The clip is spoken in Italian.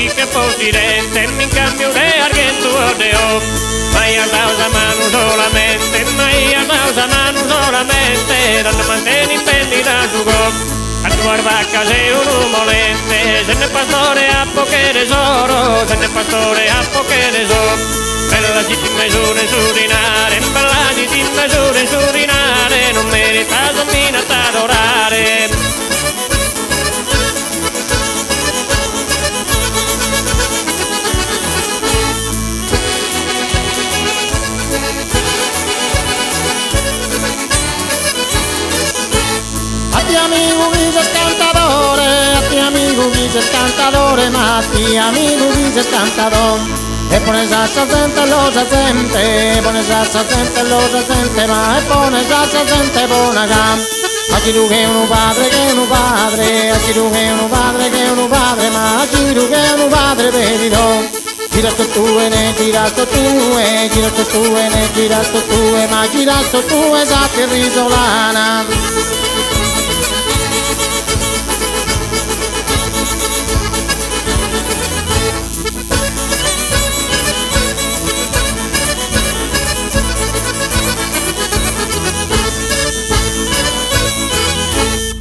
Che posirente, mi cambio de argento de o. Mai a mano solamente, mai a mano solamente, non mantieni pendi da su go. A tu vacca sei un umolente, se ne pastore a poche tesoro, se ne pastore a poche tesoro. Bella città misure surinare, bella città misure surinare, non merita dommina t'adorare. Amigo dice il cantatore, a ti amigo dice il cantatore, ma a ti amigo dice il cantatore. E pone salsa gente lo sa sente, pone salsa gente lo sa sente, ma e pone salsa gente buona gam. A chi tu che è un padre, che è un padre, a chi tu che è un padre, che è un padre, ma a chi tu che è un padre vedi no. Girato tu e ne girato tu e girato tu e ne girato tu e ma girato tu e sa che risolana.